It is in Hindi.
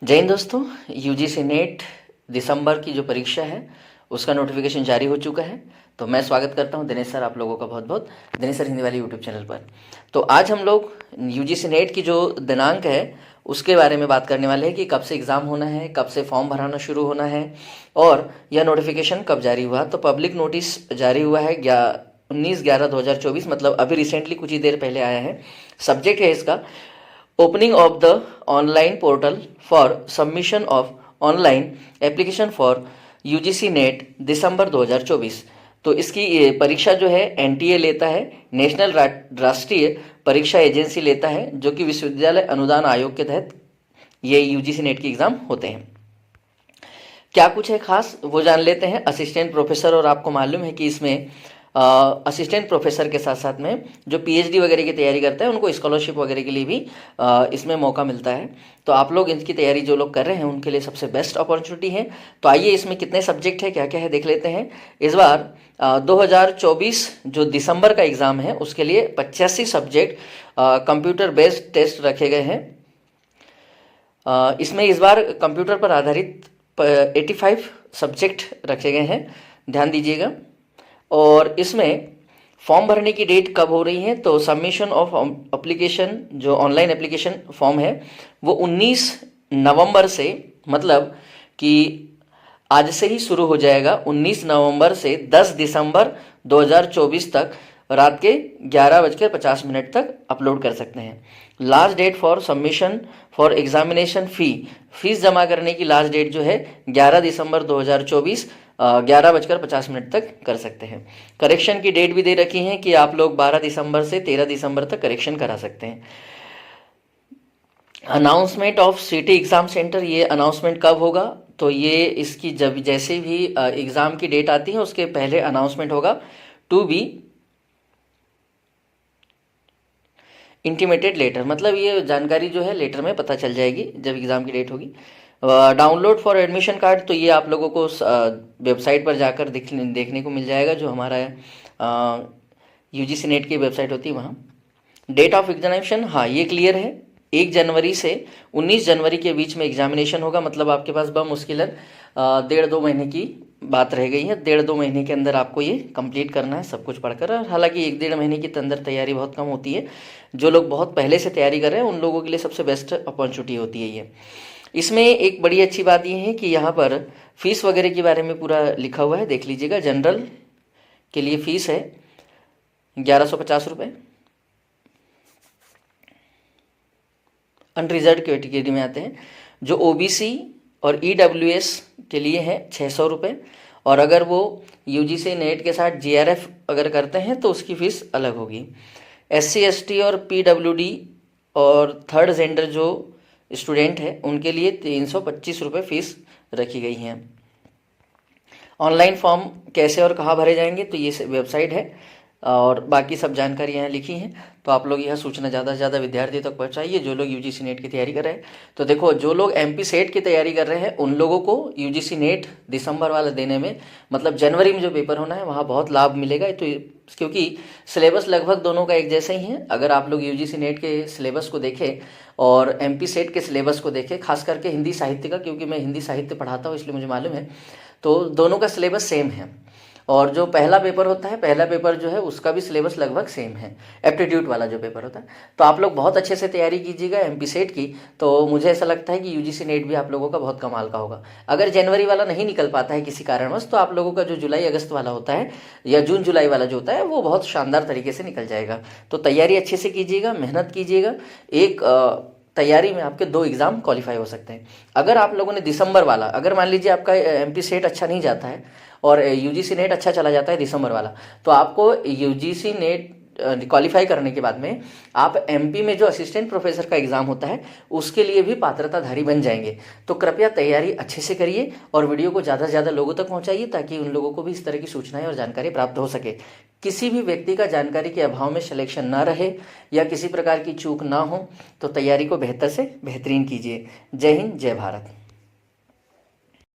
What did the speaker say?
जय हिंद दोस्तों। यूजीसी नेट दिसंबर की जो परीक्षा है उसका नोटिफिकेशन जारी हो चुका है। तो मैं स्वागत करता हूं दिनेश सर आप लोगों का बहुत बहुत दिनेश सर हिंदी वाली यूट्यूब चैनल पर। तो आज हम लोग यूजीसी नेट की जो दिनांक है उसके बारे में बात करने वाले हैं कि कब से एग्ज़ाम होना है, कब से फॉर्म भराना शुरू होना है और यह नोटिफिकेशन कब जारी हुआ। तो पब्लिक नोटिस जारी हुआ है 19/11/2024, मतलब अभी रिसेंटली कुछ ही देर पहले आया है। सब्जेक्ट है इसका opening of the online portal for submission of online application for UGC NET दिसंबर 2024। तो इसकी ये परीक्षा जो है एनटीए लेता है, नेशनल राष्ट्रीय परीक्षा एजेंसी लेता है, जो कि विश्वविद्यालय अनुदान आयोग के तहत ये यूजीसी नेट के एग्ज़ाम होते हैं। क्या कुछ है खास वो जान लेते हैं। असिस्टेंट प्रोफेसर, और आपको मालूम है कि इसमें असिस्टेंट प्रोफेसर के साथ साथ में जो पीएचडी वगैरह की तैयारी करते हैं उनको स्कॉलरशिप वगैरह के लिए भी इसमें मौका मिलता है। तो आप लोग इसकी तैयारी जो लोग कर रहे हैं उनके लिए सबसे बेस्ट अपॉर्चुनिटी है। तो आइए इसमें कितने सब्जेक्ट है, क्या क्या है देख लेते हैं। इस बार 2024 जो दिसंबर का एग्ज़ाम है उसके लिए 85 सब्जेक्ट कंप्यूटर बेस्ड टेस्ट रखे गए हैं। इसमें इस बार कंप्यूटर पर आधारित 85 सब्जेक्ट रखे गए हैं, ध्यान दीजिएगा। और इसमें फॉर्म भरने की डेट कब हो रही है, तो सबमिशन ऑफ एप्लीकेशन जो ऑनलाइन एप्लीकेशन फॉर्म है वो 19 नवंबर से, मतलब कि आज से ही शुरू हो जाएगा। 19 नवंबर से 10 दिसंबर 2024 तक रात के 11:50 तक अपलोड कर सकते हैं। Last date for submission for examination fees जमा करने की लास्ट डेट जो है 11 दिसंबर 2024 11:50 तक कर सकते हैं। करेक्शन की डेट भी दे रखी है कि आप लोग 12 दिसंबर से 13 दिसंबर तक करेक्शन करा सकते हैं। Announcement of city exam centre, ये अनाउंसमेंट कब होगा, तो ये इसकी जब जैसे भी एग्ज़ाम की डेट आती है उसके पहले अनाउंसमेंट होगा टू बी इंटीमेटेड लेटर, मतलब ये जानकारी जो है लेटर में पता चल जाएगी जब एग्ज़ाम की डेट होगी। डाउनलोड फॉर एडमिशन कार्ड, तो ये आप लोगों को वेबसाइट पर जाकर देखने को मिल जाएगा, जो हमारा यूजीसी नेट की वेबसाइट होती है वहाँ। डेट ऑफ एग्जामिनेशन, हाँ ये क्लियर है, 1 जनवरी से 19 जनवरी के बीच में एग्जामिनेशन होगा। मतलब आपके पास मुश्किलन 1.5-2 महीने की बात रह गई है। 1.5-2 महीने के अंदर आपको ये कंप्लीट करना है सब कुछ पढ़कर। हालांकि 1-1.5 महीने के अंदर तैयारी बहुत कम होती है। जो लोग बहुत पहले से तैयारी कर रहे हैं उन लोगों के लिए सबसे बेस्ट अपॉर्चुनिटी होती है ये। इसमें एक बड़ी अच्छी बात ये है कि यहाँ पर फीस वगैरह के बारे में पूरा लिखा हुआ है, देख लीजिएगा। जनरल के लिए फ़ीस है 1150 रुपये, अनरिजर्व कैटेगरी में आते हैं। जो ओबीसी और ईडब्ल्यूएस के लिए है 600 रुपये, और अगर वो यूजीसी नेट के साथ जीआरएफ अगर करते हैं तो उसकी फ़ीस अलग होगी। एससी एसटी और पीडब्ल्यूडी और थर्ड जेंडर जो स्टूडेंट है उनके लिए 325 रुपये फ़ीस रखी गई है। ऑनलाइन फॉर्म कैसे और कहाँ भरे जाएंगे, तो ये वेबसाइट है और बाकी सब जानकारी यहाँ लिखी हैं। तो आप लोग यह सूचना ज़्यादा से ज़्यादा विद्यार्थियों तक पहुँचाइए जो लोग यूजीसी नेट की तैयारी कर रहे हैं। तो देखो, जो लोग एमपी सेट की तैयारी कर रहे हैं उन लोगों को यूजीसी नेट दिसंबर वाला देने में, मतलब जनवरी में जो पेपर होना है वहाँ बहुत लाभ मिलेगा। तो क्योंकि सिलेबस लगभग दोनों का एक जैसा ही है। अगर आप लोग यूजीसी नेट के सिलेबस को देखें और एमपी सेट के सिलेबस को देखें, खास करके हिंदी साहित्य का, क्योंकि मैं हिंदी साहित्य पढ़ाता हूँ इसलिए मुझे मालूम है, तो दोनों का सिलेबस सेम है। और जो पहला पेपर होता है, पहला पेपर जो है उसका भी सिलेबस लगभग सेम है, एप्टीट्यूड वाला जो पेपर होता है। तो आप लोग बहुत अच्छे से तैयारी कीजिएगा एमपी सेट की। तो मुझे ऐसा लगता है कि यूजीसी नेट भी आप लोगों का बहुत कमाल का होगा। अगर जनवरी वाला नहीं निकल पाता है किसी कारणवश, तो आप लोगों का जो जुलाई अगस्त वाला होता है या जून जुलाई वाला जो होता है वो बहुत शानदार तरीके से निकल जाएगा। तो तैयारी अच्छे से कीजिएगा, मेहनत कीजिएगा। एक तैयारी में आपके 2 एग्ज़ाम क्वालिफाई हो सकते हैं। अगर आप लोगों ने दिसंबर वाला, अगर मान लीजिए आपका एमपी सेट अच्छा नहीं जाता है और यूजीसी नेट अच्छा चला जाता है दिसंबर वाला, तो आपको यूजीसी नेट क्वालिफाई करने के बाद में आप एमपी में जो असिस्टेंट प्रोफेसर का एग्ज़ाम होता है उसके लिए भी पात्रताधारी बन जाएंगे। तो कृपया तैयारी अच्छे से करिए और वीडियो को ज़्यादा से ज़्यादा लोगों तक पहुंचाइए ताकि उन लोगों को भी इस तरह की सूचनाएं और जानकारी प्राप्त हो सके। किसी भी व्यक्ति का जानकारी के अभाव में सिलेक्शन ना रहे या किसी प्रकार की चूक ना हो, तो तैयारी को बेहतर से बेहतरीन कीजिए। जय हिंद, जय भारत।